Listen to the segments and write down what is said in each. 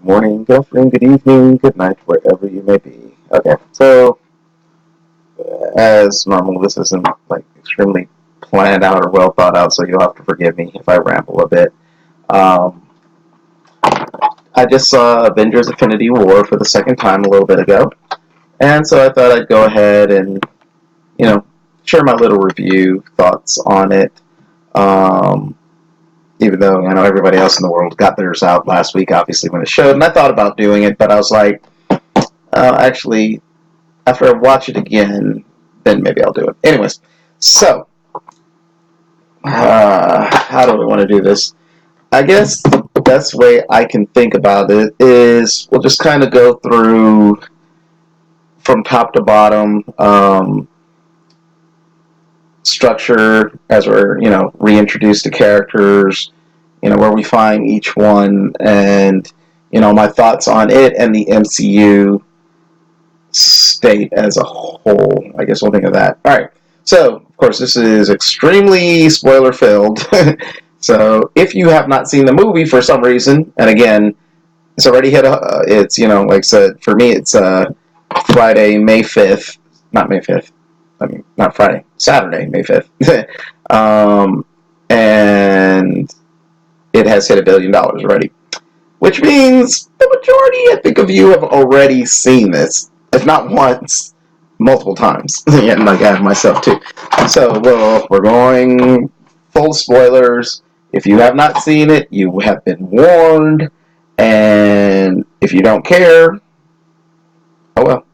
morning, good afternoon, good evening, good night, wherever you may be. Okay, so as normal, this isn't like extremely planned out or well thought out, so you'll have to forgive me if I ramble a bit. Um, I just saw Avengers: Infinity War for the second time a little bit ago, and so I thought I'd go ahead and you know share my little review thoughts on it. Um, Even though I know everybody else in the world got theirs out last week, obviously when it showed, and I thought about doing it, but I was like, actually, after I watch it again, then maybe I'll do it. Anyways, so how do we want to do this? I guess the best way I can think about it is we'll just kind of go through from top to bottom structure as we're reintroduced to characters, where we find each one, and my thoughts on it and the MCU state as a whole. I guess we'll think of that. All right. So, of course, this is extremely spoiler filled. So, if you have not seen the movie for some reason, and again, it's already hit. It's like I said, for me, it's Friday, May 5th. Not May 5th. I mean, not Friday. Saturday, May 5th. And it has hit $1 billion already, which means the majority, I think, of you have already seen this, if not once, multiple times. Yeah, like I have myself too. So, well, we're going full spoilers. If you have not seen it, you have been warned, and if you don't care, oh well.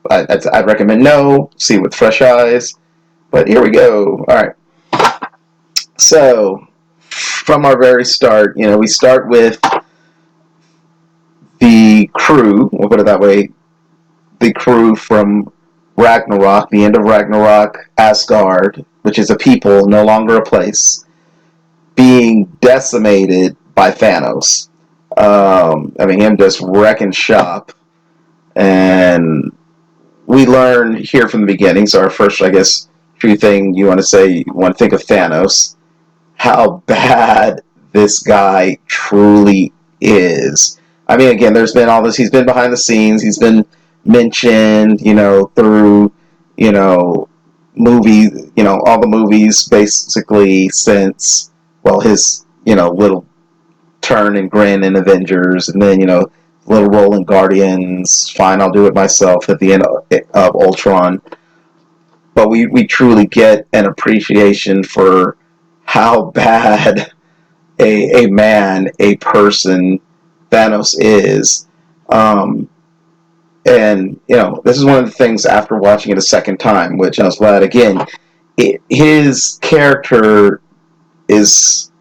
I'd recommend no. See with fresh eyes. But here we go. All right. So, from our very start, we start with the crew, we'll put it that way, the crew from Ragnarok, the end of Ragnarok, Asgard, which is a people, no longer a place, being decimated by Thanos. Him just wrecking shop. And we learn here from the beginning, so our first, I guess, true thing you want to think of Thanos, how bad this guy truly is. Again, there's been all this, he's been behind the scenes, he's been mentioned, through, movies, all the movies basically since, well, his, little turn and grin in Avengers, and then, little role in Guardians, fine, I'll do it myself at the end of Ultron. But we truly get an appreciation for how bad a man, a person Thanos is. And, this is one of the things after watching it a second time, which I was glad, again, his character is,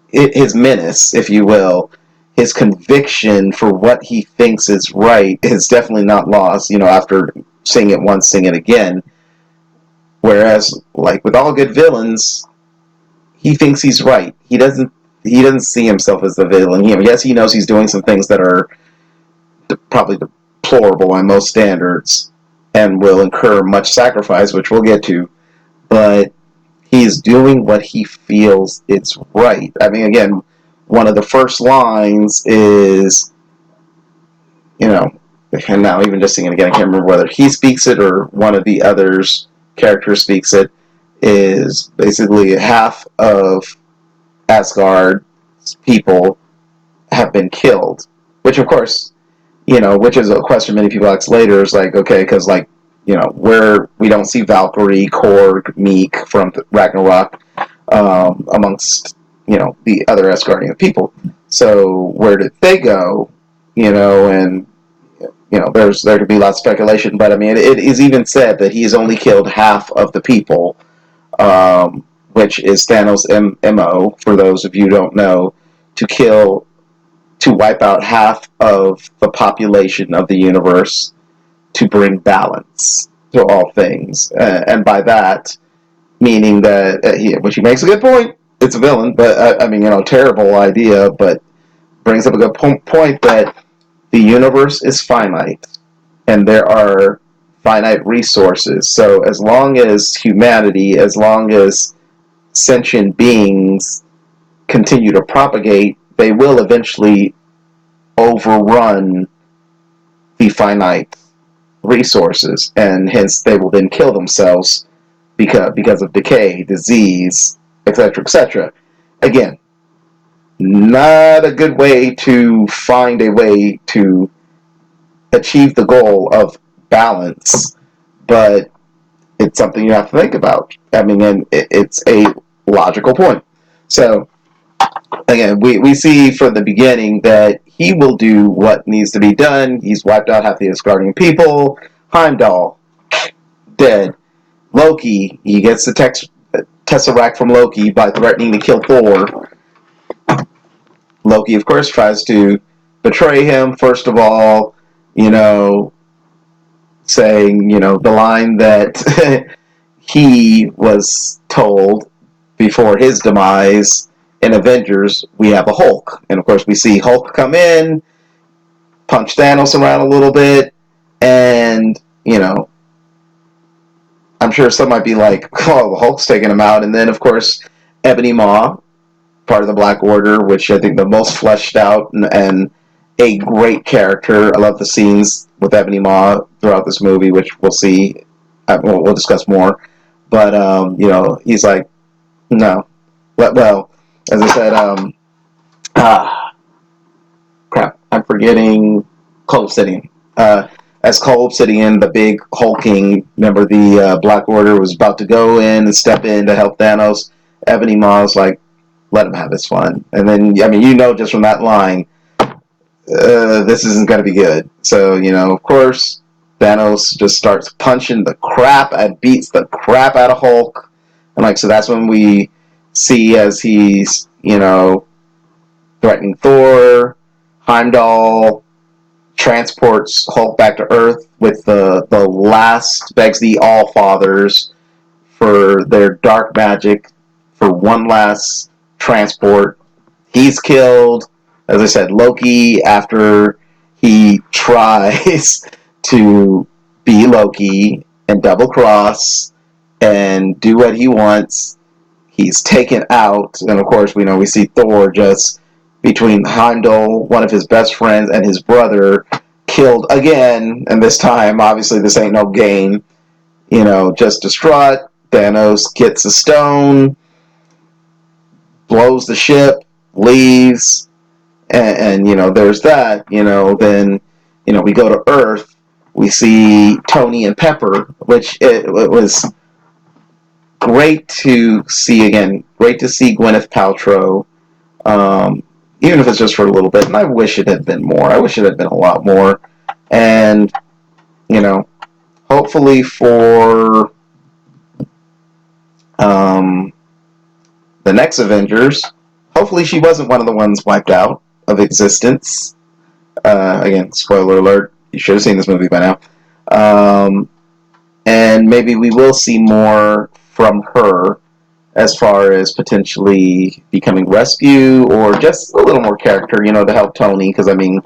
his menace, if you will, his conviction for what he thinks is right is definitely not lost, after seeing it once, seeing it again. Whereas, like with all good villains, he thinks he's right. He doesn't see himself as the villain. Yes, he knows he's doing some things that are probably deplorable by most standards and will incur much sacrifice, which we'll get to, but he's doing what he feels it's right. Again, one of the first lines is, and now even just singing again, I can't remember whether he speaks it or one of the others character speaks it, is basically half of Asgard's people have been killed, which of course, which is a question many people ask later, is like, okay, because where we don't see Valkyrie, Korg, Meek from Ragnarok amongst, the other Asgardian people. So where did they go? And there could be lots of speculation, but it is even said that he's only killed half of the people, which is Thanos' MO, for those of you who don't know, to wipe out half of the population of the universe to bring balance to all things. And by that, meaning that, which he makes a good point, it's a villain, but, terrible idea, but brings up a good point that the universe is finite, and there are finite resources. So as long as humanity, as long as sentient beings continue to propagate, they will eventually overrun the finite resources, and hence they will then kill themselves because of decay, disease, etc., etc. Again, not a good way to find a way to achieve the goal of balance, but it's something you have to think about. I mean, and it's a logical point. So, again, we see from the beginning that he will do what needs to be done. He's wiped out half the Asgardian people. Heimdall, dead. Loki, he gets the Tesseract from Loki by threatening to kill Thor. Loki, of course, tries to betray him, first of all, you know, saying, the line that he was told before his demise in Avengers, we have a Hulk. And of course, we see Hulk come in, punch Thanos around a little bit, and, I'm sure some might be like, oh, the Hulk's taking him out. And then, of course, Ebony Maw, part of the Black Order, which I think the most fleshed out and a great character. I love the scenes with Ebony Maw throughout this movie, which we'll see. We'll discuss more. But, he's like, no. Well, as I said, crap, I'm forgetting Cole Obsidian. As Cole Obsidian, the big hulking member of the Black Order, was about to go in and step in to help Thanos, Ebony Maw's like, let him have his fun. And then, I mean, just from that line, this isn't going to be good. So, of course, Thanos just starts punching the crap and beats the crap out of Hulk. And, so that's when we see as he's, threatening Thor. Heimdall transports Hulk back to Earth with the last, begs the All-Fathers for their dark magic for one last transport. He's killed. As I said, Loki, after he tries to be Loki and double cross and do what he wants, he's taken out. And of course, we see Thor just between Heimdall, one of his best friends, and his brother, killed again. And this time, obviously, this ain't no game. Just distraught. Thanos gets a stone, blows the ship, leaves, and there's that. Then we go to Earth. We see Tony and Pepper, which it was great to see again. Great to see Gwyneth Paltrow. Even if it's just for a little bit, and I wish it had been more. I wish it had been a lot more. And, hopefully for the next Avengers, hopefully she wasn't one of the ones wiped out of existence. Again, spoiler alert, you should have seen this movie by now. And maybe we will see more from her as far as potentially becoming rescue or just a little more character, to help Tony, because, I mean,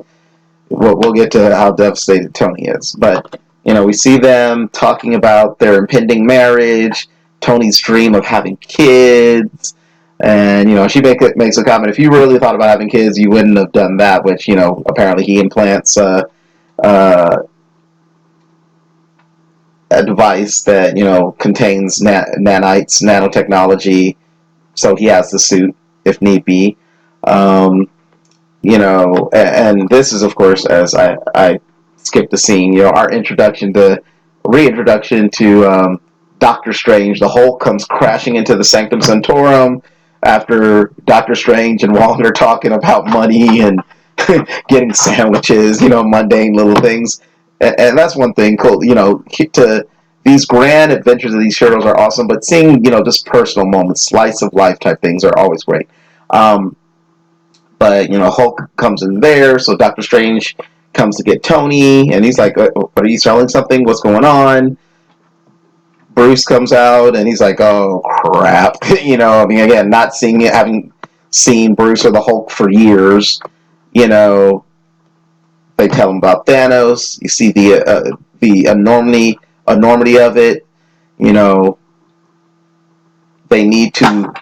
we'll get to how devastated Tony is. But, we see them talking about their impending marriage, Tony's dream of having kids, and, she makes a comment, if you really thought about having kids, you wouldn't have done that, which, apparently he implants a device that contains nanites, nanotechnology, so he has the suit if need be. And this is, of course, as I skipped the scene, our reintroduction to Doctor Strange. The Hulk comes crashing into the Sanctum Sanctorum after Doctor Strange and Wong are talking about money and getting sandwiches, mundane little things. And that's one thing cool, to these grand adventures of these heroes are awesome, but seeing, just personal moments, slice of life type things are always great. But, Hulk comes in there, so Doctor Strange comes to get Tony, and he's like, what, are you selling something? What's going on? Bruce comes out, and he's like, oh, crap. I mean, again, not seeing it, having seen Bruce or the Hulk for years, they tell him about Thanos. You see the enormity of it. They need to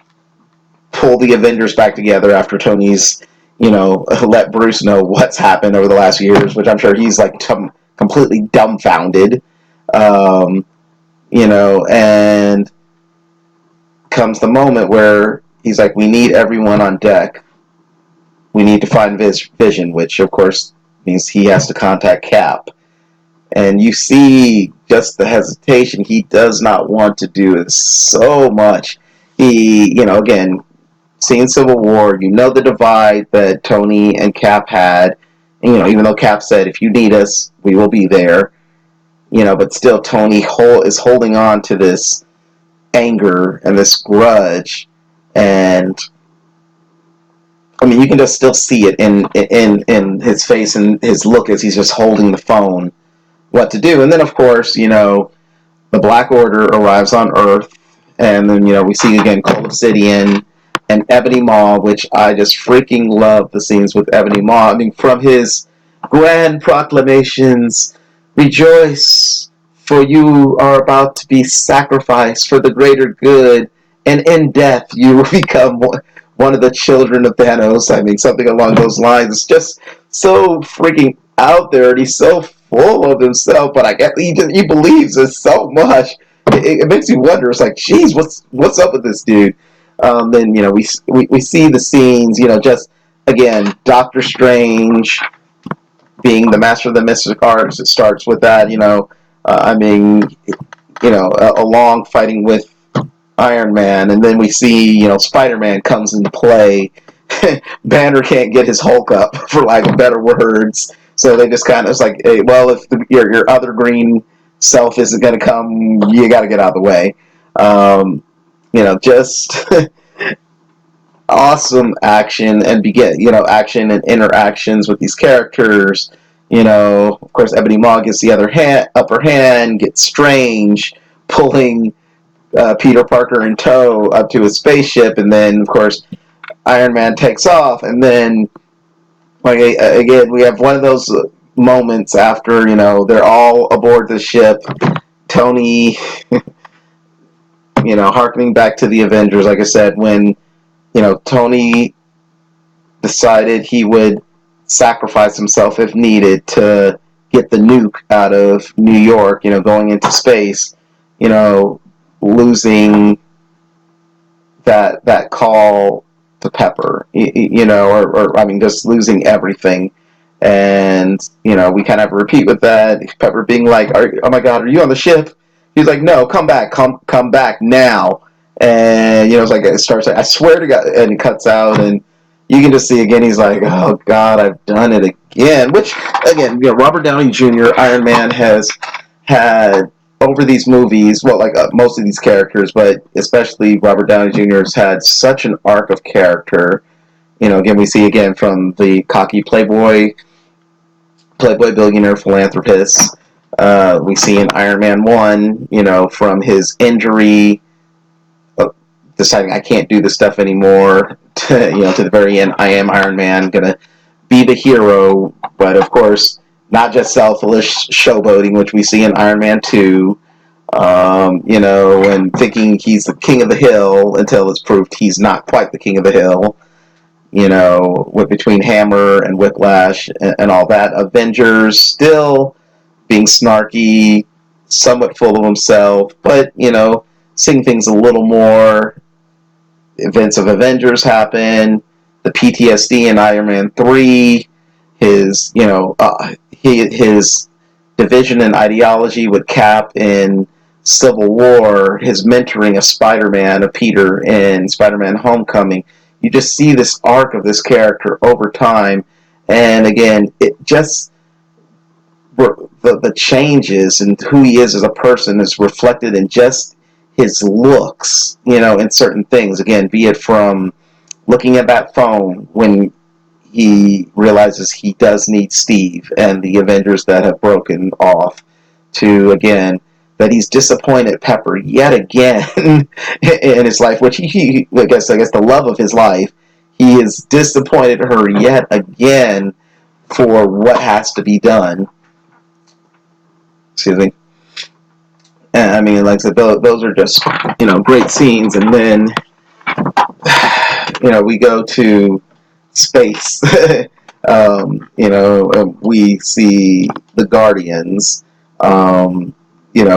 pull the Avengers back together after Tony's let Bruce know what's happened over the last years, which I'm sure he's like completely dumbfounded. Um, and comes the moment where he's like, we need everyone on deck. We need to find Vision, which of course means he has to contact Cap. And you see just the hesitation. He does not want to do it so much. He, again, seeing Civil War, the divide that Tony and Cap had. And, even though Cap said, if you need us, we will be there. But still Tony is holding on to this anger and this grudge. And I mean, you can just still see it in his face and his look as he's just holding the phone, what to do. And then, of course, the Black Order arrives on Earth, and then, we see again Cold Obsidian and Ebony Maw, which I just freaking love the scenes with Ebony Maw. I mean, from his grand proclamations, rejoice, for you are about to be sacrificed for the greater good, and in death you will become one of the children of Thanos. I mean, something along those lines. It's just so freaking out there, and he's so full of himself, but I guess he believes it so much. It makes you wonder. It's like, geez, what's up with this dude? Then we see the scenes. Just again, Doctor Strange being the master of the mystic arts. It starts with that. I mean, along fighting with Iron Man, and then we see Spider-Man comes into play. Banner can't get his Hulk up, for lack of better words. So they just kind of, it's like, hey, well, if your other green self isn't going to come, you got to get out of the way. Just awesome action and action and interactions with these characters. Of course, Ebony Maw gets the upper hand, gets Strange pulling Peter Parker in tow up to his spaceship, and then, of course, Iron Man takes off, and then, like, again, we have one of those moments after, they're all aboard the ship. Tony, harkening back to the Avengers, like I said, when, Tony decided he would sacrifice himself if needed to get the nuke out of New York, going into space, losing that call to Pepper, or I mean, just losing everything. And, we kind of repeat with that. Pepper being like, oh my God, are you on the ship? He's like, no, come back now. And, it's like, it starts like, I swear to God, and it cuts out, and you can just see again, he's like, oh God, I've done it again. Which, again, Robert Downey Jr., Iron Man, has had over these movies, well, like most of these characters, but especially Robert Downey Jr. has had such an arc of character. Again, we see again from the cocky playboy billionaire philanthropist. We see in Iron Man 1, from his injury, deciding I can't do this stuff anymore, to the very end, I am Iron Man, gonna be the hero, but of course, not just selfish showboating, which we see in Iron Man 2, and thinking he's the king of the hill until it's proved he's not quite the king of the hill, with between Hammer and Whiplash and all that. Avengers still being snarky, somewhat full of himself, but, seeing things a little more. Events of Avengers happen, the PTSD in Iron Man 3, his division and ideology with Cap in Civil War, his mentoring of Spider-Man, of Peter in Spider-Man Homecoming. You just see this arc of this character over time, and again, it just the changes and who he is as a person is reflected in just his looks, in certain things. Again, be it from looking at that phone when he realizes he does need Steve and the Avengers that have broken off, to, again, that he's disappointed Pepper yet again in his life, which he I guess the love of his life, he has disappointed her yet again for what has to be done. Excuse me. And I mean, like I said, those are just, great scenes. And then, we go to space. We see the Guardians.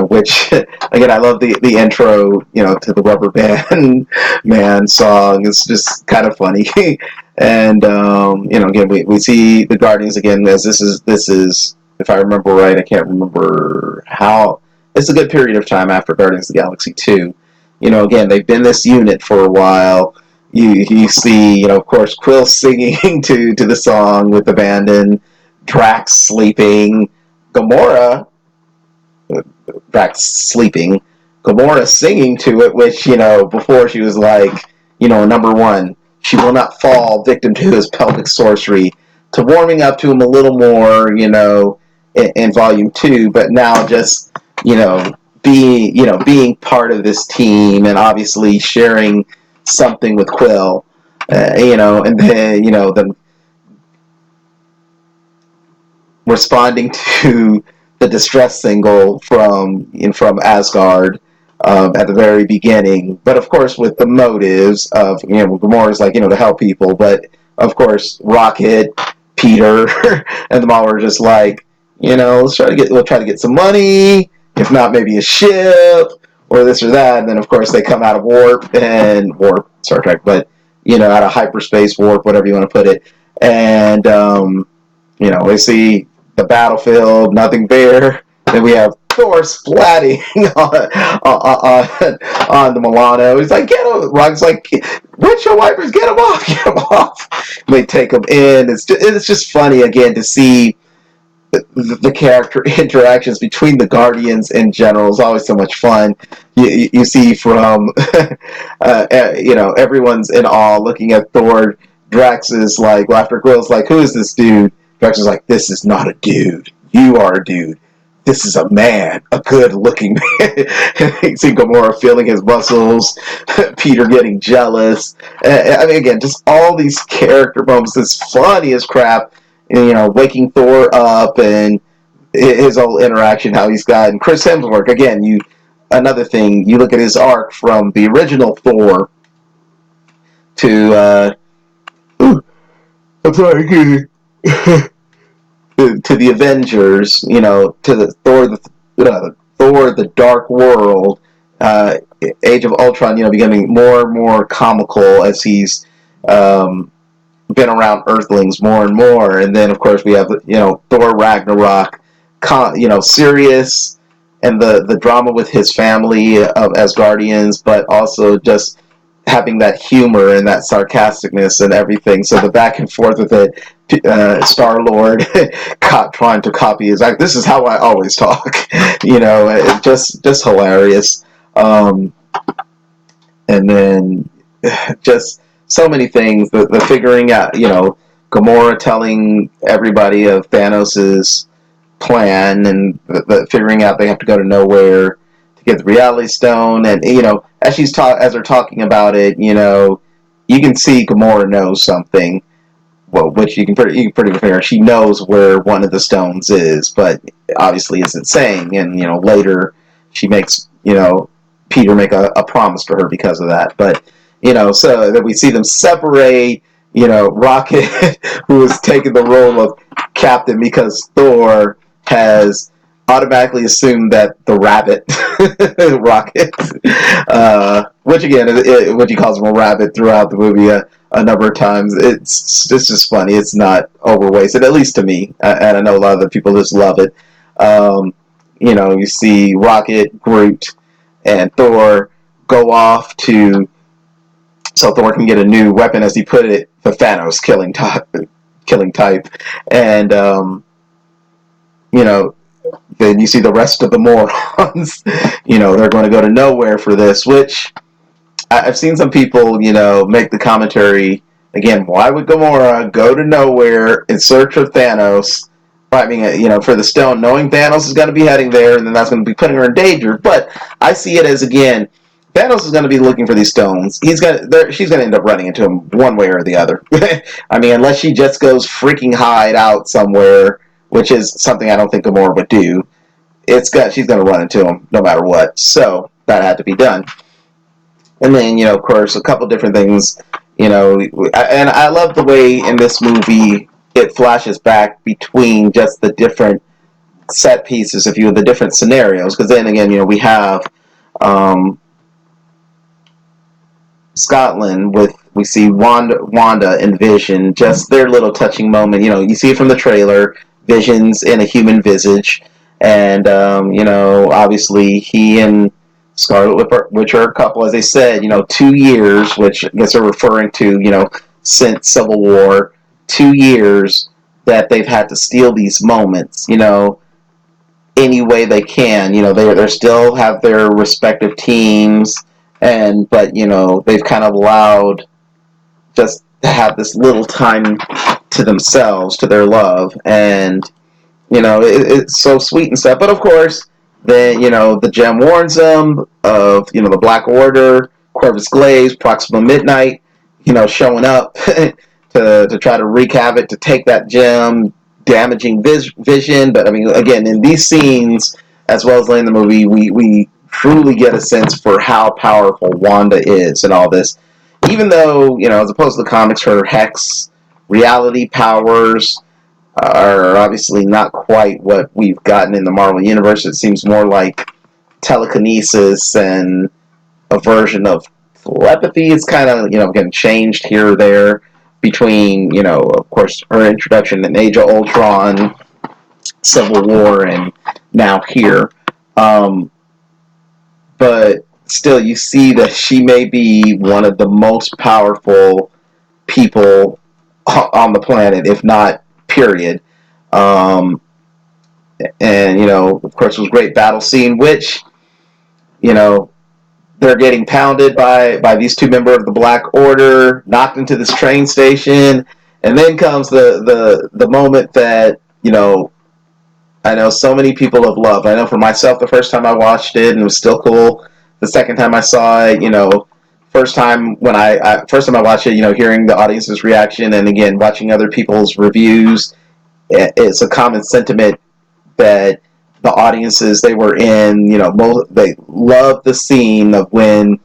Which again, I love the intro, to the Rubber Band Man song. It's just kind of funny. And again, we see the Guardians again, as this is, if I remember right, I can't remember how. It's a good period of time after Guardians of the Galaxy 2. Again, they've been this unit for a while. You see, of course, Quill singing to the song with Abandon, Drax sleeping, Gamora Drax sleeping, Gamora singing to it, which, before she was like, number one, she will not fall victim to his pelvic sorcery, to warming up to him a little more, in volume 2, but now just, being part of this team and obviously sharing something with Quill, and then, them responding to the distress single from Asgard at the very beginning, but of course with the motives of Gamora's like to help people, but of course Rocket, Peter, and them all were just like we'll try to get some money, if not maybe a ship or this or that, and then of course they come out of warp Star Trek, but out of hyperspace warp, whatever you want to put it, and we see the battlefield, nothing there. Then we have Thor splatting on the Milano. He's like, get him. Rock's like, windshield wipers, get him off, get him off. And they take him in. It's just funny again to see the character interactions between the Guardians in general is always so much fun. You see from everyone's in awe looking at Thor. Drax is like, after Quill's like, who is this dude? Drax is like, this is not a dude. You are a dude. This is a man, a good-looking man. You see Gamora feeling his muscles, Peter getting jealous. I mean, again, just all these character moments. It's funny as crap. Waking Thor up and his whole interaction, how he's got, and Chris Hemsworth. Again, another thing. You look at his arc from the original Thor to. I'm sorry. To the Avengers, to the Thor, the Dark World, Age of Ultron, becoming more and more comical as he's been around Earthlings more and more, and then of course we have Thor Ragnarok, serious, and the drama with his family of Asgardians, but also just having that humor and that sarcasticness and everything. So the back and forth with it, Star-Lord trying to copy his act. This is how I always talk. Just hilarious. And then just so many things. The figuring out, Gamora telling everybody of Thanos' plan, and the figuring out they have to go to nowhere to get the Reality Stone, and as they're talking about it, you can see Gamora knows something. Well, which you can pretty figure she knows where one of the stones is, but obviously isn't saying. And later she makes Peter make a promise to her because of that. But so that we see them separate. Rocket, who has taken the role of captain because Thor has automatically assumed that the rabbit, Rocket, which again, what he calls him a rabbit throughout the movie a number of times. It's just funny. It's not overwasted, at least to me, and I know a lot of the people just love it. You see Rocket, Groot, and Thor go off so Thor can get a new weapon, as he put it, the Thanos killing type, and then you see the rest of the morons. They're going to go to nowhere for this, which I've seen some people, make the commentary, again, why would Gamora go to nowhere in search of Thanos? I mean, for the stone, knowing Thanos is going to be heading there, and then that's going to be putting her in danger. But I see it as, again, Thanos is going to be looking for these stones. She's going to end up running into him one way or the other. I mean, unless she just goes freaking hide out somewhere, which is something I don't think Gamora would do. She's going to run into him no matter what. So that had to be done. And then, of course, a couple different things. And I love the way in this movie it flashes back between just the different set pieces, if you will, the different scenarios. Because then again, we have um, Scotland with we see Wanda and Vision, just their little touching moment. You see it from the trailer. Vision's in a human visage, and obviously he and Scarlet, which are a couple, as they said, 2 years, which I guess they're referring to, since Civil War, 2 years that they've had to steal these moments, any way they can. They still have their respective teams, but they've kind of allowed just to have this little time to themselves, to their love, and it's so sweet and stuff. But of course, then the gem warns them of the Black Order, Corvus Glaive, Proxima Midnight, showing up to try to wreak havoc, to take that gem, damaging Vision. But I mean, again, in these scenes, as well as in the movie, we truly get a sense for how powerful Wanda is and all this. Even though, as opposed to the comics, her hex reality powers are obviously not quite what we've gotten in the Marvel Universe. It seems more like telekinesis and a version of telepathy. It's kind of, getting changed here or there between, of course, her introduction in Age of Ultron, Civil War, and now here. But still, you see that she may be one of the most powerful people on the planet, if not period. Um, and of course, it was a great battle scene, which you know they're getting pounded by these two members of the Black Order, knocked into this train station, and then comes the moment that I know so many people have loved. I know for myself, the first time I watched it, and it was still cool. The second time I saw it, first time I watched it, hearing the audience's reaction, and again watching other people's reviews, it's a common sentiment that the audiences they were in, they loved the scene of when,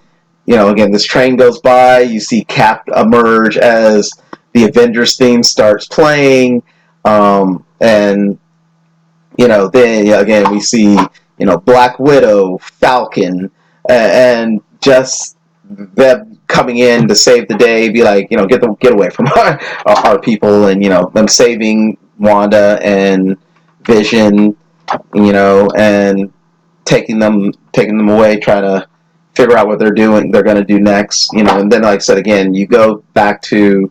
again, this train goes by, you see Cap emerge as the Avengers theme starts playing, and then again we see Black Widow, Falcon, and just them coming in to save the day, be like, get away from our people, and them saving Wanda and Vision, and taking them away, trying to figure out what they're going to do next, and then, like I said, again, you go back to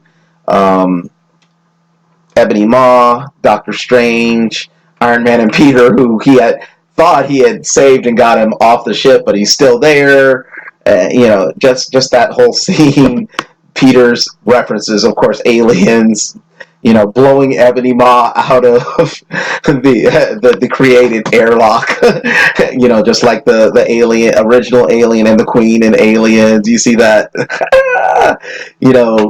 Ebony Maw, Doctor Strange, Iron Man, and Peter, who he had thought he had saved and got him off the ship, but he's still there. Just that whole scene. Peter's references, of course, aliens. Blowing Ebony Maw out of the created airlock. Just like the original Alien and the Queen and Aliens. You see that?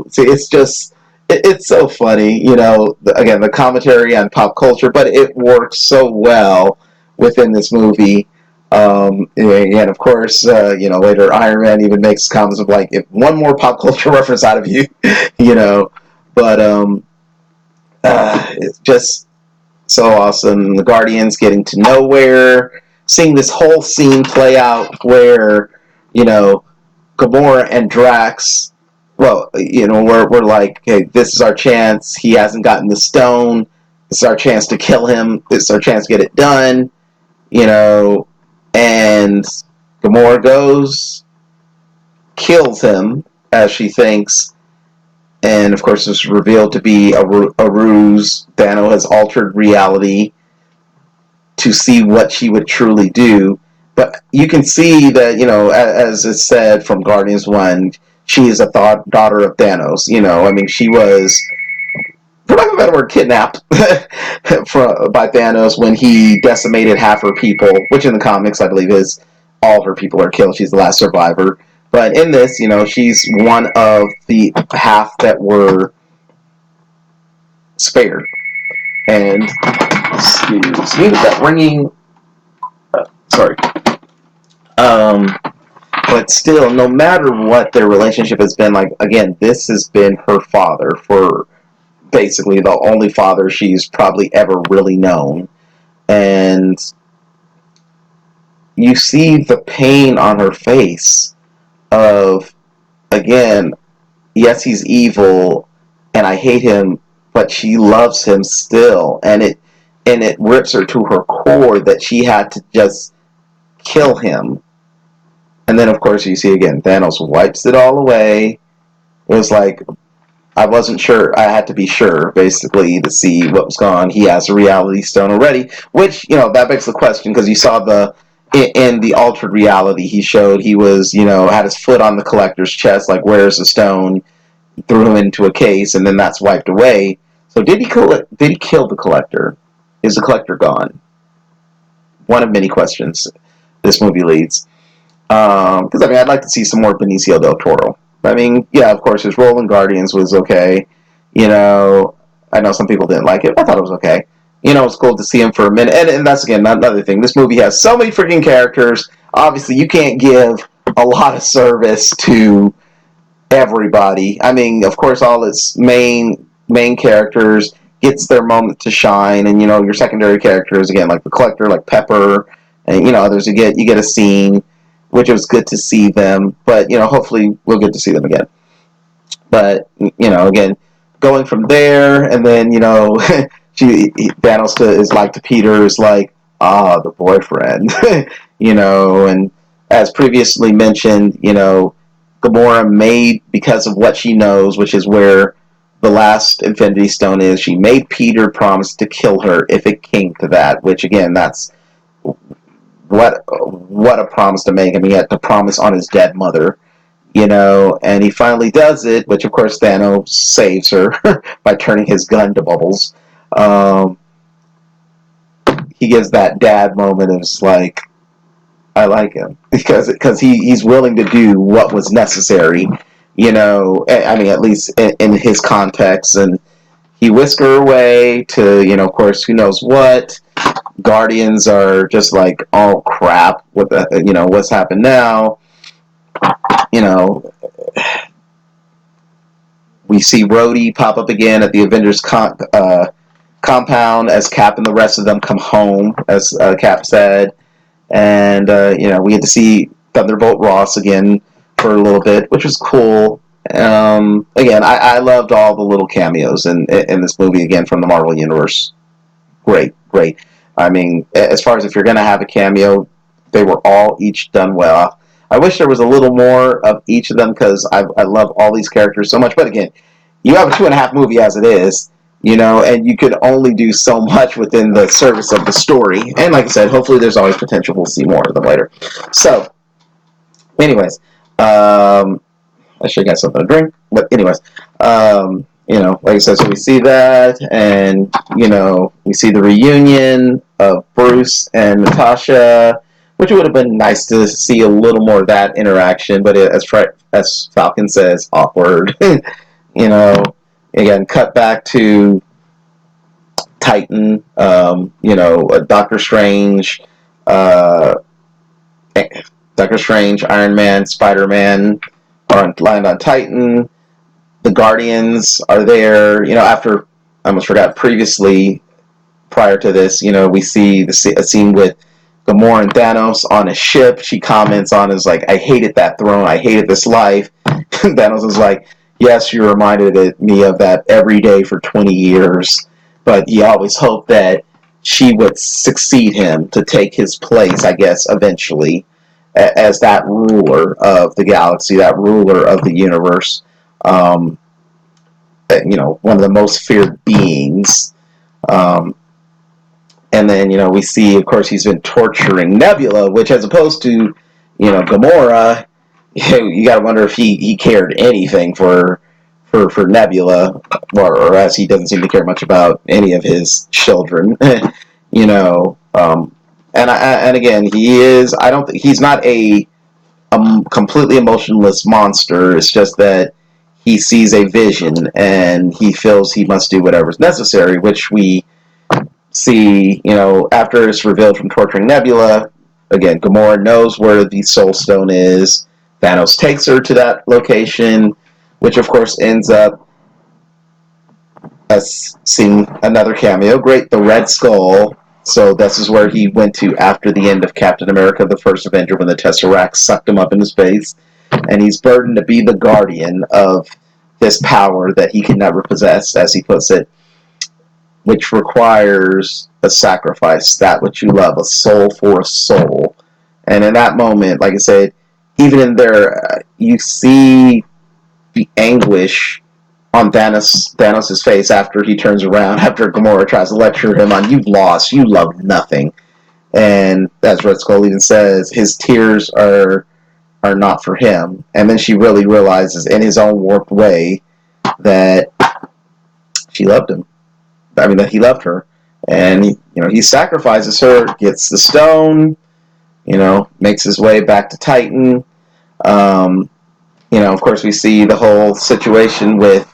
See, it's just. It's so funny, again, the commentary on pop culture, but it works so well within this movie. And of course, later Iron Man even makes comments of like, if one more pop culture reference out of you, but it's just so awesome. The Guardians getting to nowhere, seeing this whole scene play out where, Gamora and Drax, well, we're like, hey, this is our chance. He hasn't gotten the stone. This is our chance to kill him. This is our chance to get it done. And Gamora goes, kills him, as she thinks, and of course it's revealed to be a ruse. Dano has altered reality to see what she would truly do. But you can see that, as it's said from Guardians 1, she is a daughter of Thanos. I mean, she was, for lack of a better word, kidnapped by Thanos when he decimated half her people, which in the comics, I believe, is all of her people are killed. She's the last survivor. But in this, she's one of the half that were spared. And, excuse me, that ringing... sorry. but still, no matter what their relationship has been, like, again, this has been her father for basically the only father she's probably ever really known. And you see the pain on her face of, again, yes, he's evil and I hate him, but she loves him still. And it rips her to her core that she had to just kill him. And then, of course, you see again, Thanos wipes it all away. It was like, I wasn't sure. I had to be sure, basically, to see what was going on. He has a reality stone already, which, that begs the question, because you saw in the altered reality, he showed he was, had his foot on the collector's chest, like, where's the stone? Threw him into a case, and then that's wiped away. So did he kill the collector? Is the collector gone? One of many questions this movie leads. Because, I'd like to see some more Benicio del Toro. I mean, yeah, of course, his role in Guardians was okay. I know some people didn't like it. I thought it was okay. It's cool to see him for a minute. And that's, again, another thing. This movie has so many freaking characters. Obviously, you can't give a lot of service to everybody. I mean, of course, all its main characters gets their moment to shine. And, your secondary characters, again, like the Collector, like Pepper, and, others, you get a scene, which was good to see them, but, hopefully we'll get to see them again. But, again, going from there, and then, Thanos is like to Peter, is like, the boyfriend, and as previously mentioned, Gamora made, because of what she knows, which is where the last Infinity Stone is, she made Peter promise to kill her if it came to that, which, again, that's what a promise to make. I mean, he had to promise on his dead mother, and he finally does it, which of course Thanos saves her by turning his gun to bubbles. He gives that dad moment of just like, I like him because he's willing to do what was necessary, I mean, at least in his context, and he whisked her away to, of course, who knows what. Guardians are just like, oh crap, what's happened now? We see Rhodey pop up again at the Avengers compound as Cap and the rest of them come home, as Cap said, and we get to see Thunderbolt Ross again for a little bit, which was cool. Again, I loved all the little cameos in this movie again from the Marvel Universe. Great. I mean, as far as if you're going to have a cameo, they were all each done well. I wish there was a little more of each of them because I love all these characters so much. But again, you have a 2.5 movie as it is, and you could only do so much within the service of the story. And like I said, hopefully there's always potential. We'll see more of them later. So, anyways, I should have got something to drink. But anyways, like I said, so we see that, and, we see the reunion of Bruce and Natasha, which would have been nice to see a little more of that interaction, but as Falcon says, awkward. Again, cut back to Titan, Doctor Strange, Iron Man, Spider-Man are land on Titan. The Guardians are there. After, I almost forgot, previously, prior to this, we see a scene with Gamora and Thanos on a ship. She comments on is like, I hated that throne. I hated this life. Thanos is like, yes, you reminded me of that every day for 20 years. But he always hoped that she would succeed him to take his place, I guess, eventually, as that ruler of the galaxy, that ruler of the universe. One of the most feared beings. And then, we see, of course, he's been torturing Nebula, which as opposed to, Gamora, you got to wonder if he cared anything for Nebula, or as he doesn't seem to care much about any of his children, and again, he's not a completely emotionless monster. It's just that he sees a vision and he feels he must do whatever's necessary, which we see, after it's revealed from torturing Nebula. Again, Gamora knows where the Soul Stone is. Thanos takes her to that location, which of course ends up us seeing another cameo. Great, the Red Skull. So this is where he went to after the end of Captain America, the First Avenger, when the Tesseract sucked him up into space. And he's burdened to be the guardian of this power that he can never possess, as he puts it, which requires a sacrifice, that which you love, a soul for a soul. And in that moment, like I said, even in there, you see the anguish on Thanos' face after he turns around, after Gamora tries to lecture him on, you've lost, you love nothing. And as Red Skull even says, his tears are not for him. And then she really realizes in his own warped way that she loved him. I mean, that he loved her. And he sacrifices her, gets the stone, makes his way back to Titan. Of course, we see the whole situation with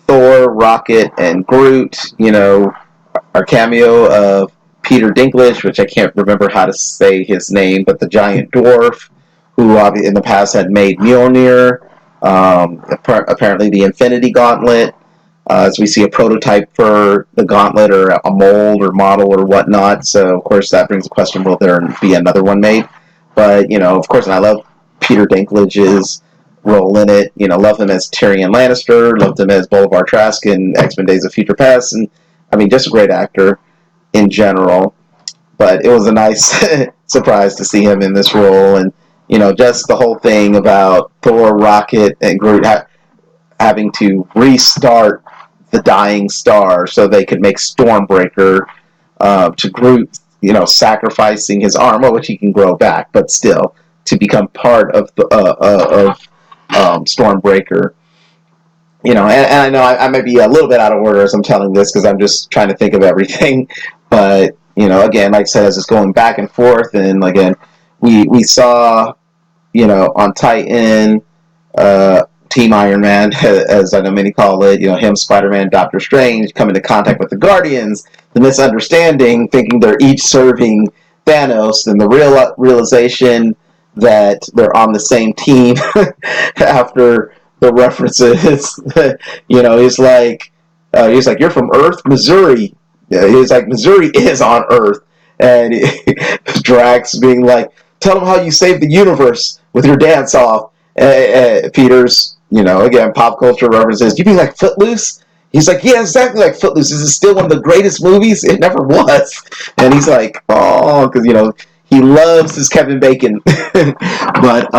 Thor, Rocket, and Groot. Our cameo of Peter Dinklage, which I can't remember how to say his name, but the giant dwarf who in the past had made Mjolnir. Apparently the Infinity Gauntlet, as we see a prototype for the gauntlet or a mold or model or whatnot. So, of course, that brings the question, will there be another one made? But, of course, and I love Peter Dinklage's role in it. Love him as Tyrion Lannister, loved him as Bolivar Trask in X-Men Days of Future Past, and, I mean, just a great actor in general. But it was a nice surprise to see him in this role, and, just the whole thing about Thor, Rocket, and Groot having to restart the dying star so they could make Stormbreaker, to Groot, sacrificing his arm, which he can grow back, but still to become part of the Stormbreaker. And I know I might be a little bit out of order as I'm telling this because I'm just trying to think of everything, but again, like I said, as it's going back and forth, and again, we saw on Titan, Team Iron Man, as I know many call it, him, Spider-Man, Doctor Strange, come into contact with the Guardians, the misunderstanding, thinking they're each serving Thanos, and the realization that they're on the same team after the references. He's like, you're from Earth, Missouri. Yeah, he's like, Missouri is on Earth. And Drax being like, tell them how you saved the universe with your dance off. Peter's, again, pop culture references. You mean like Footloose? He's like, yeah, exactly like Footloose. This is still one of the greatest movies. It never was. And he's like, oh, because, he loves his Kevin Bacon. But,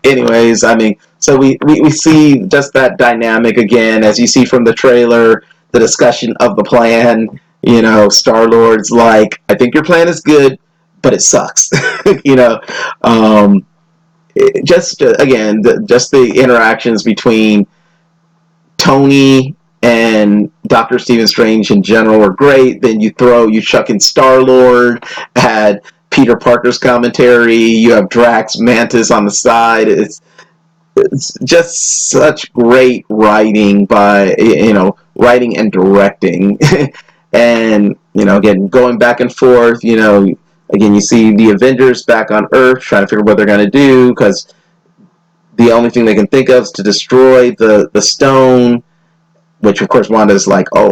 anyways, I mean, so we see just that dynamic again, as you see from the trailer, the discussion of the plan. Star-Lord's like, I think your plan is good, but it sucks. Again, just the interactions between Tony and Dr. Stephen Strange in general are great. Then you chuck in Star-Lord, had Peter Parker's commentary, you have Drax Mantis on the side. It's just such great writing by, writing and directing. And, again, going back and forth, again, you see the Avengers back on Earth trying to figure out what they're going to do, because the only thing they can think of is to destroy the stone, which, of course, Wanda's like, oh,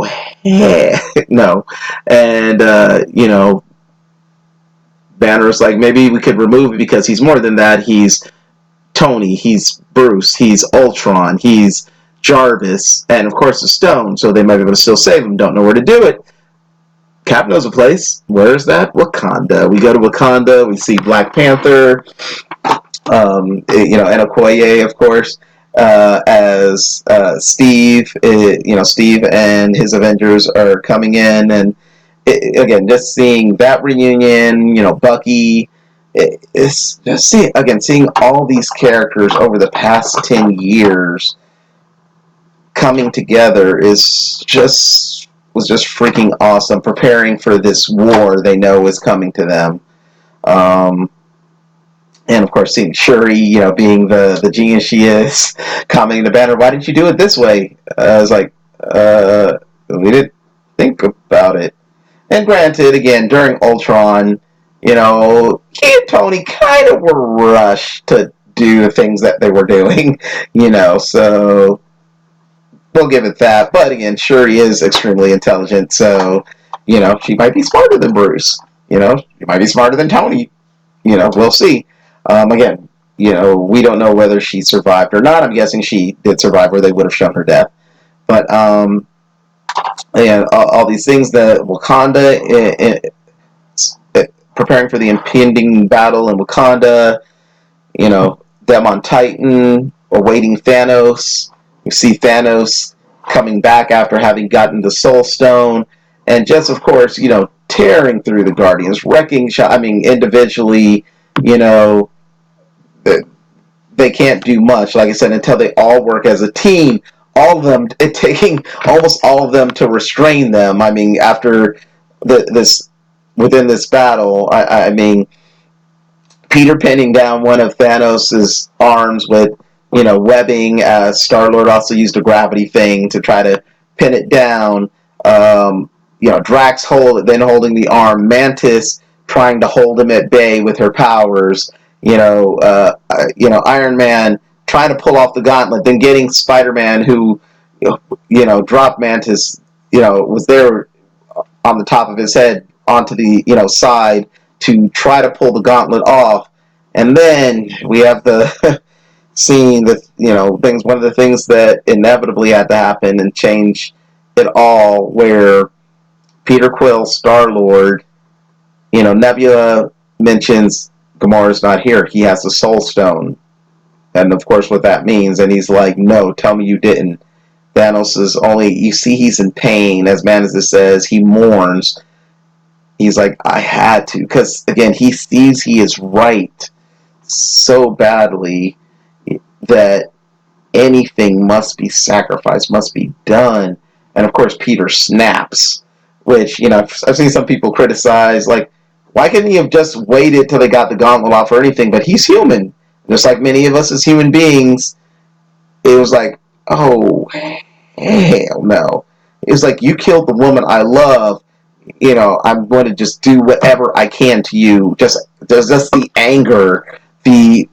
no. And, Banner's like, maybe we could remove it because he's more than that. He's Tony, he's Bruce, he's Ultron, he's Jarvis, and, of course, the stone, so they might be able to still save him. Don't know where to do it. Cap knows a place. Where is that? Wakanda. We go to Wakanda. We see Black Panther. And Okoye, of course, as Steve. Steve and his Avengers are coming in, and again, just seeing that reunion. Bucky. It's just seeing all these characters over the past 10 years coming together was just freaking awesome, preparing for this war they know is coming to them. And of course, seeing Shuri, being the genius she is, commenting to Banner, why didn't you do it this way? I was like, we didn't think about it. And granted, again, during Ultron, He and Tony kind of were rushed to do the things that they were doing, so we'll give it that. But again, Shuri is extremely intelligent, so, she might be smarter than Bruce. She might be smarter than Tony. We'll see. Again, we don't know whether she survived or not. I'm guessing she did survive, or they would have shown her death. But, and all these things that Wakanda, preparing for the impending battle in Wakanda, them on Titan, awaiting Thanos. You see Thanos coming back after having gotten the Soul Stone, and just, of course, tearing through the Guardians, wrecking. Individually, you know, they can't do much. Like I said, until they all work as a team. All of them, it taking almost all of them to restrain them. I mean, after this, within this battle, I mean, Peter pinning down one of Thanos' arms with, webbing. Star-Lord also used a gravity thing to try to pin it down. Drax holding the arm. Mantis trying to hold him at bay with her powers. Iron Man trying to pull off the gauntlet, then getting Spider-Man, who, dropped Mantis, was there on the top of his head onto the, side to try to pull the gauntlet off. And then we have the scene that, things, one of the things that inevitably had to happen and change it all, where Peter Quill, Star-Lord, Nebula mentions Gamora's not here. He has the Soul Stone. And of course what that means. And he's like, no, tell me you didn't. Thanos is only, you see he's in pain. As Mantis says, he mourns. He's like, I had to. Because, again, he sees he is right so badly that anything must be sacrificed, must be done. And, of course, Peter snaps. Which, I've seen some people criticize, like, why couldn't he have just waited till they got the gauntlet off or anything? But he's human. Just like many of us as human beings, it was like, oh, hell no. It was like, you killed the woman I love. I'm going to just do whatever I can to you. There's just the anger, the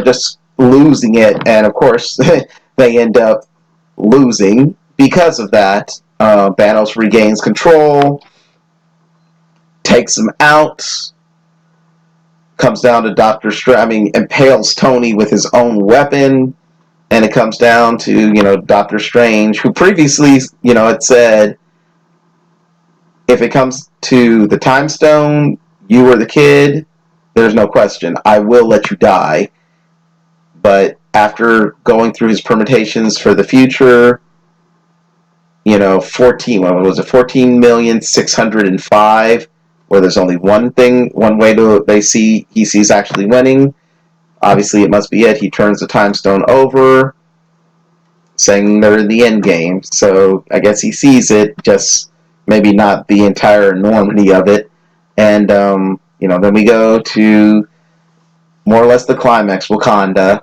just losing it. And of course, they end up losing because of that. Thanos regains control, takes him out, comes down to Doctor Strange, impales Tony with his own weapon, and it comes down to, Doctor Strange, who previously, had said, if it comes to the Time Stone, you were the kid, there's no question, I will let you die. But after going through his permutations for the future, 14,605,000, where there's only one way he sees actually winning. Obviously, it must be it. He turns the Time Stone over, saying they're in the end game. So I guess he sees it, just maybe not the entire enormity of it. And, then we go to more or less the climax, Wakanda.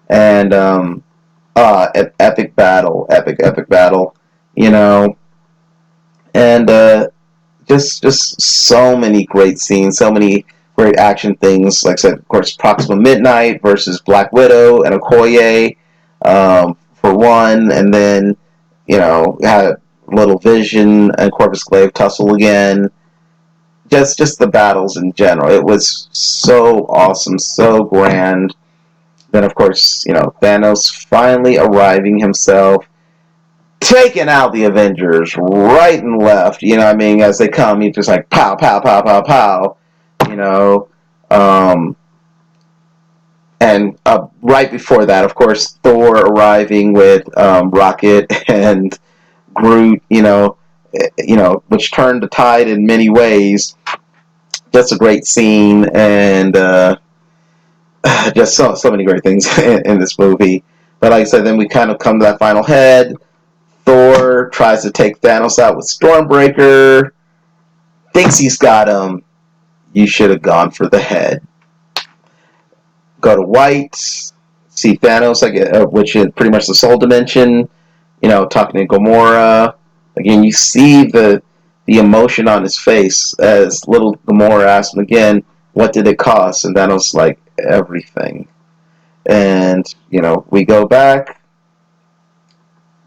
And, epic battle. And, just so many great scenes, so many great action things. Like I said, of course, Proxima Midnight versus Black Widow and Okoye, for one, and then, had Little Vision and Corvus Glaive tussle again. Just the battles in general. It was so awesome, so grand. Then, of course, Thanos finally arriving himself, taking out the Avengers right and left, as they come, he's just like, pow, pow, pow, pow, pow, and right before that, of course, Thor arriving with Rocket and Groot, which turned the tide in many ways. Just a great scene, and just so many great things in this movie. But like I said, then we kind of come to that final head. Thor tries to take Thanos out with Stormbreaker. Thinks he's got him. You should have gone for the head. Go to White. See Thanos, which is pretty much the Soul Dimension. Talking to Gamora. Again, you see the the emotion on his face as little Gamora asked him again, what did it cost? And Thanos like, everything. And, we go back.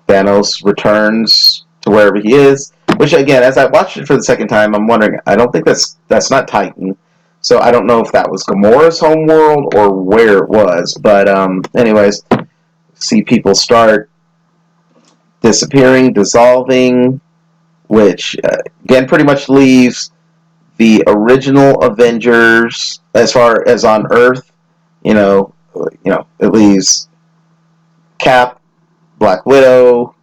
Thanos returns to wherever he is. Which, again, as I watched it for the second time, I'm wondering, I don't think that's not Titan. So I don't know if that was Gamora's homeworld or where it was. But, anyways, see people start disappearing, dissolving, which, again, pretty much leaves the original Avengers, as far as on Earth, it leaves Cap, Black Widow,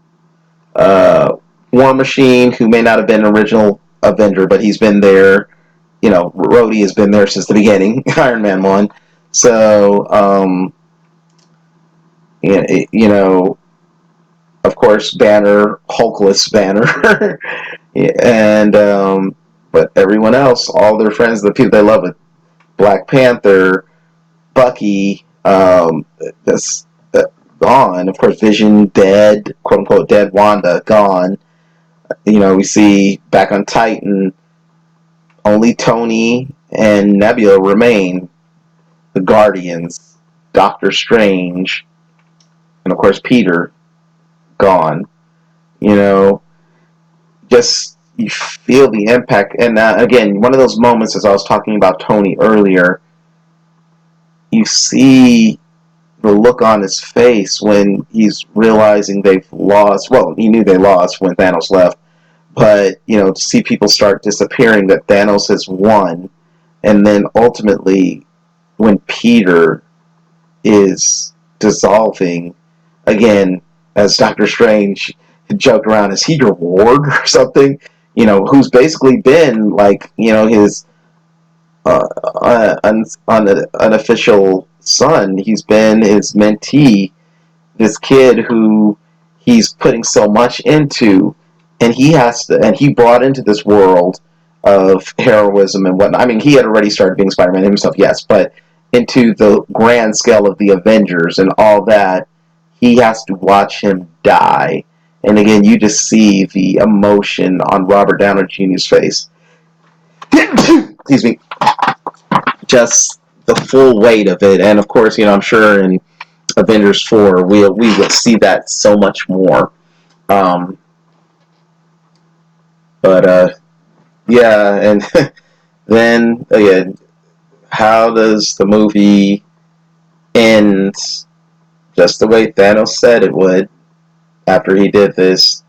War Machine, who may not have been an original Avenger, but he's been there. Rhodey has been there since the beginning, Iron Man 1. So, of course, Banner, Hulkless Banner, and but everyone else, all their friends, the people they love, it, Black Panther, Bucky, that's gone. Of course, Vision dead, quote unquote dead. Wanda gone. We see back on Titan, only Tony and Nebula remain. The Guardians, Doctor Strange, and of course Peter gone. Just you feel the impact. And again, one of those moments, as I was talking about Tony earlier, you see the look on his face when he's realizing they've lost. Well, he knew they lost when Thanos left, but to see people start disappearing, that Thanos has won, and then ultimately when Peter is dissolving, again, as Doctor Strange joked around, is he your ward or something? Who's basically been like, his unofficial son. He's been his mentee, this kid who he's putting so much into, and he brought into this world of heroism and whatnot. I mean, he had already started being Spider-Man himself, yes, but into the grand scale of the Avengers and all that, he has to watch him die. And again, you just see the emotion on Robert Downey Jr.'s face. Excuse me. Just the full weight of it. And of course, I'm sure in Avengers 4, we will see that so much more. Yeah, and then, again, how does the movie end just the way Thanos said it would after he did this?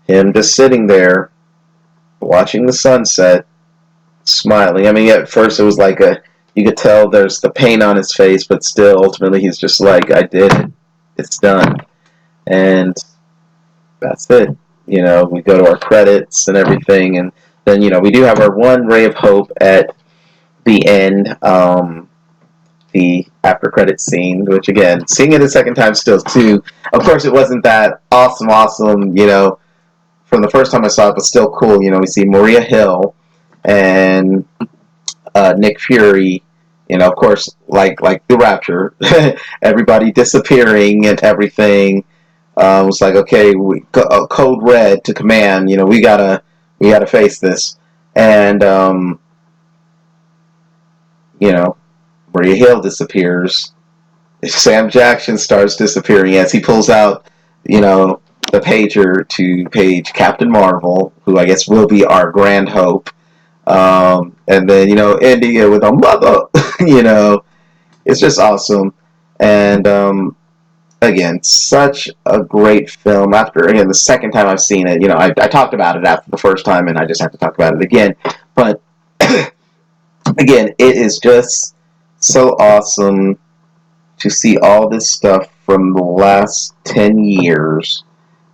Him just sitting there, watching the sunset, smiling. I mean, at first it was like you could tell there's the pain on his face, but still, ultimately, he's just like, I did it. It's done. And that's it. We go to our credits and everything, and then, we do have our one ray of hope at the end, the after credit scene, which, again, seeing it a second time still, too, of course, it wasn't that awesome, from the first time I saw it, but still cool. We see Maria Hill and Nick Fury, of course, like the Rapture, everybody disappearing and everything. It was like, okay, code red to command. We gotta face this, and Maria Hill disappears. Sam Jackson starts disappearing as he pulls out, the pager to page Captain Marvel, who I guess will be our grand hope. And then, ending it with a mother, it's just awesome. And, again, such a great film. After, again, the second time I've seen it, I talked about it after the first time, and I just have to talk about it again. But, again, it is just so awesome to see all this stuff from the last 10 years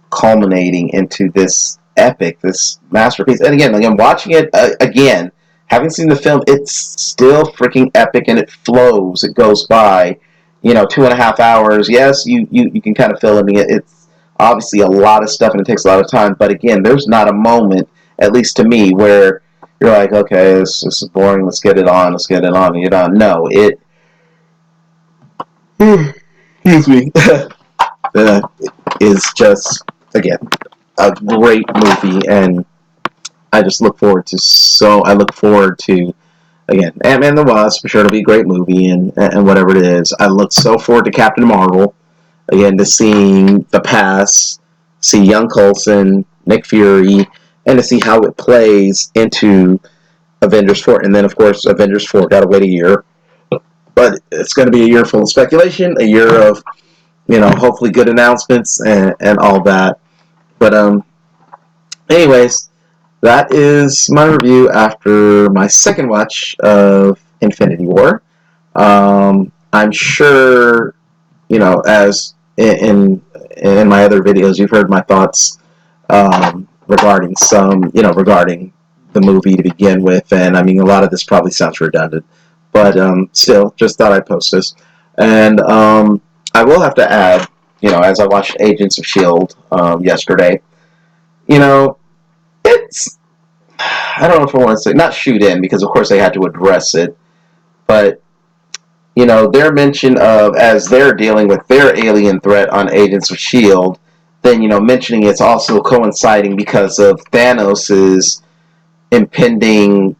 culminating into this epic, this masterpiece. And again, watching it again, having seen the film, it's still freaking epic, and it flows. It goes by, 2.5 hours. Yes, you can kind of feel it. I mean, it's obviously a lot of stuff, and it takes a lot of time. But again, there's not a moment, at least to me, where you're like, okay, this is boring. Let's get it on. And you're done. No, it. Excuse me. Is just, again, a great movie, and I just look forward to I look forward to, again, Ant-Man and the Wasp. I'm sure it'll be a great movie and whatever it is. I look so forward to Captain Marvel. Again, to seeing the past, see young Coulson, Nick Fury, and to see how it plays into Avengers 4. And then, of course, Avengers 4, gotta wait a year. But it's going to be a year full of speculation, a year of, hopefully good announcements and all that. But, anyways, that is my review after my second watch of Infinity War. I'm sure, as in my other videos, you've heard my thoughts regarding regarding the movie to begin with, and I mean, a lot of this probably sounds redundant, but still, just thought I'd post this. And I will have to add, as I watched Agents of S.H.I.E.L.D. Yesterday, it's, I don't know if I want to say, not shoot in, because of course they had to address it, but their mention of, as they're dealing with their alien threat on Agents of S.H.I.E.L.D., then, mentioning it's also coinciding because of Thanos' impending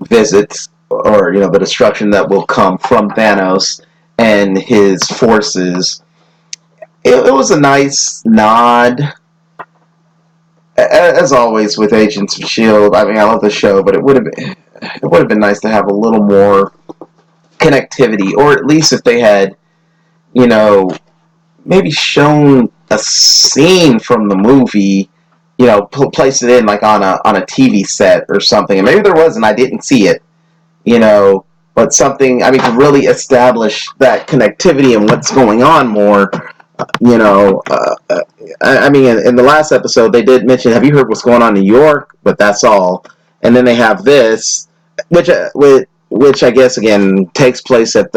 visits, or, the destruction that will come from Thanos and his forces. It was a nice nod. As always with Agents of S.H.I.E.L.D., I mean, I love the show, but it would have been nice to have a little more connectivity, or at least if they had, maybe shown a scene from the movie, place it in like on a TV set or something. And maybe there was, and I didn't see it, but something, I mean, to really establish that connectivity and what's going on more. I mean, in the last episode, they did mention, have you heard what's going on in New York? But that's all. And then they have this, which I guess, again, takes place at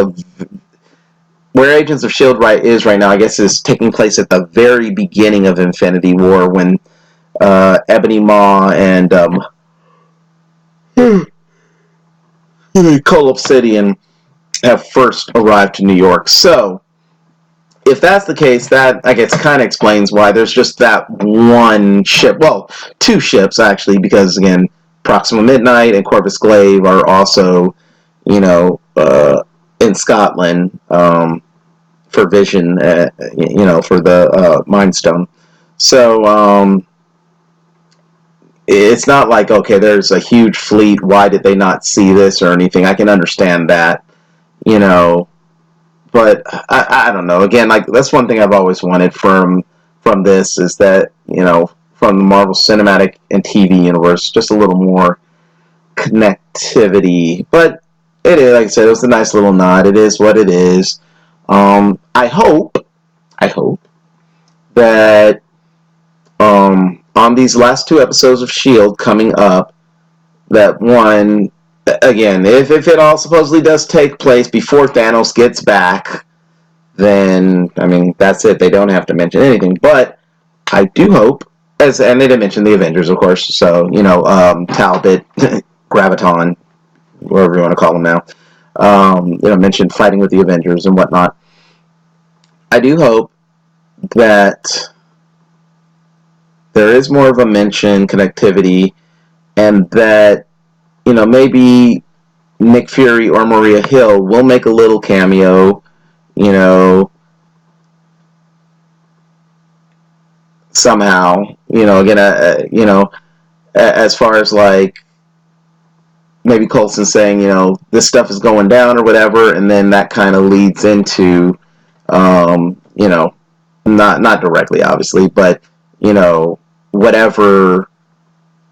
where Agents of S.H.I.E.L.D. is right now, I guess, is taking place at the very beginning of Infinity War, when Ebony Maw and Cole Obsidian have first arrived to New York. So, if that's the case, that, I guess, kind of explains why there's just that one ship. Well, two ships, actually, because, again, Proxima Midnight and Corvus Glaive are also, in Scotland, for Vision, for the Mind Stone. So, it's not like, okay, there's a huge fleet, why did they not see this or anything? I can understand that, but I don't know. Again, like, that's one thing I've always wanted from this, is that, from the Marvel Cinematic and TV universe, just a little more connectivity. But it is, like I said, it was a nice little nod. It is what it is. I hope that on these last two episodes of S.H.I.E.L.D. coming up, that one, again, if it all supposedly does take place before Thanos gets back, then, I mean, that's it. They don't have to mention anything. But I do hope, and they didn't mention the Avengers, of course, so, Talbot, Graviton, whatever you want to call them now, mentioned fighting with the Avengers and whatnot. I do hope that there is more of a mention, connectivity, and that, maybe Nick Fury or Maria Hill will make a little cameo, somehow, again, as far as, like, maybe Coulson saying, this stuff is going down or whatever, and then that kind of leads into, not directly, obviously, but, whatever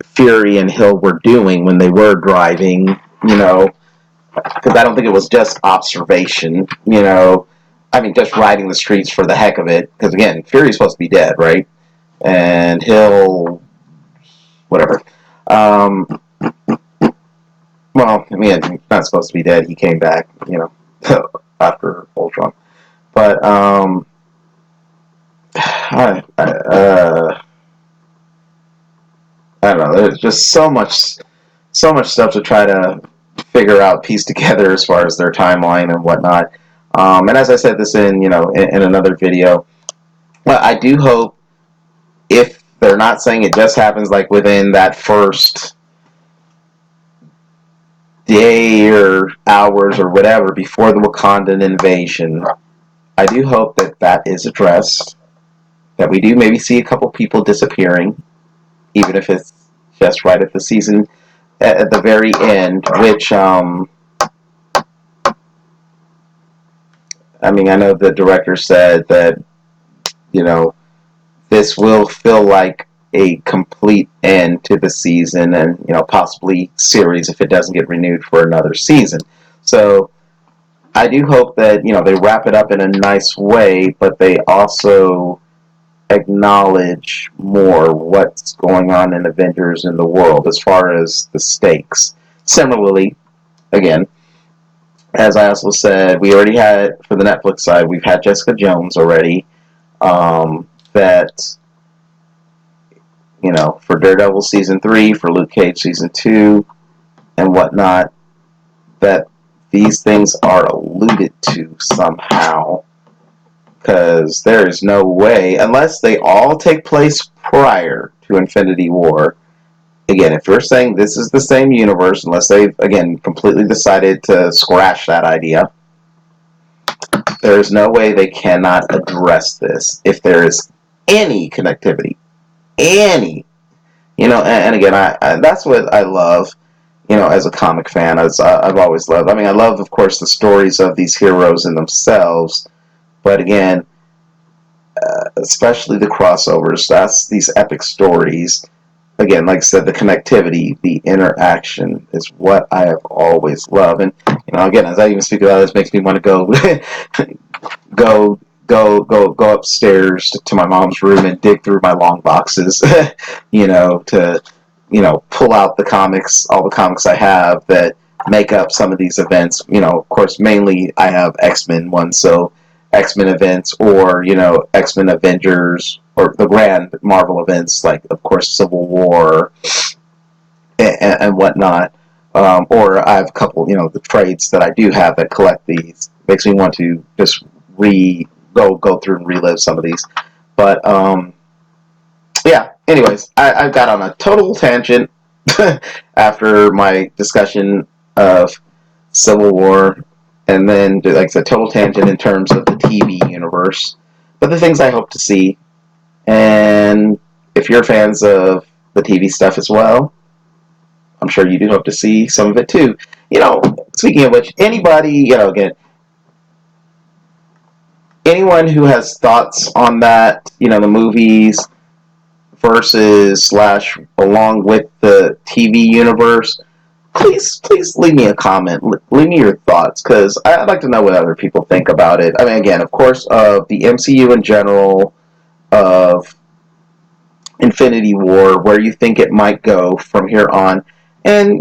Fury and Hill were doing when they were driving, because I don't think it was just observation, I mean, just riding the streets for the heck of it, because, again, Fury's supposed to be dead, right? And Hill, whatever. Well, I mean, he's not supposed to be dead. He came back, after Ultron. But, I don't know. There's just so much stuff to try to figure out, piece together as far as their timeline and whatnot. And as I said this in another video, well, I do hope, if there they're not saying it just happens like within that first day or hours or whatever before the Wakandan invasion. I do hope that that is addressed, that we do maybe see a couple people disappearing, even if it's just right at the season, at the very end, which, I mean, I know the director said that, this will feel like a complete end to the season and, possibly series if it doesn't get renewed for another season. So I do hope that, they wrap it up in a nice way, but they also acknowledge more what's going on in Avengers in the world as far as the stakes. Similarly, again, as I also said, we already had, for the Netflix side, we've had Jessica Jones already. That, for Daredevil Season 3, for Luke Cage Season 2, and whatnot, that these things are alluded to somehow. Because there is no way, unless they all take place prior to Infinity War. Again, if you're saying this is the same universe, unless they've, again, completely decided to scratch that idea, there is no way they cannot address this if there is any connectivity. Any. And again, I that's what I love, as a comic fan, as I've always loved. I mean, I love, of course, the stories of these heroes in themselves, but again, especially the crossovers, that's these epic stories. Again, like I said, the connectivity, the interaction is what I have always loved. And, again, as I even speak about this, makes me want to go go upstairs to my mom's room and dig through my long boxes, to, pull out the comics, all the comics I have that make up some of these events. Of course, mainly I have X-Men ones, so X-Men events or, X-Men Avengers or the grand Marvel events, like, of course, Civil War and whatnot. Or I have a couple, the trades that I do have that collect these. Makes me want to just go through and relive some of these. But, yeah, anyways, I got on a total tangent after my discussion of Civil War, and then, like I said, total tangent in terms of the TV universe. But the things I hope to see, and if you're fans of the TV stuff as well, I'm sure you do hope to see some of it too. Speaking of which, anybody, again, anyone who has thoughts on that, the movies versus / along with the TV universe, please leave me a comment. Leave me your thoughts, because I'd like to know what other people think about it. I mean, again, of course, of the MCU in general, of Infinity War, where you think it might go from here on, and,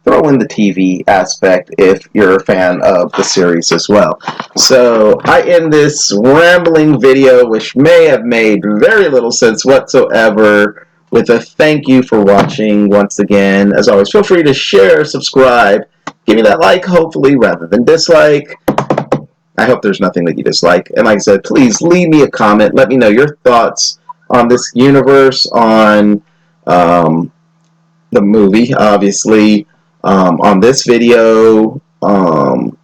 throw in the TV aspect if you're a fan of the series as well. So, I end this rambling video, which may have made very little sense whatsoever, with a thank you for watching once again. As always, feel free to share, subscribe, give me that like, hopefully, rather than dislike. I hope there's nothing that you dislike. And like I said, please leave me a comment. Let me know your thoughts on this universe, on the movie, obviously, on this video, and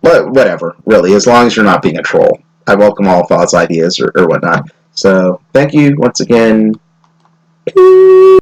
whatever, really, as long as you're not being a troll. I welcome all thoughts, ideas, or whatnot. So, thank you once again.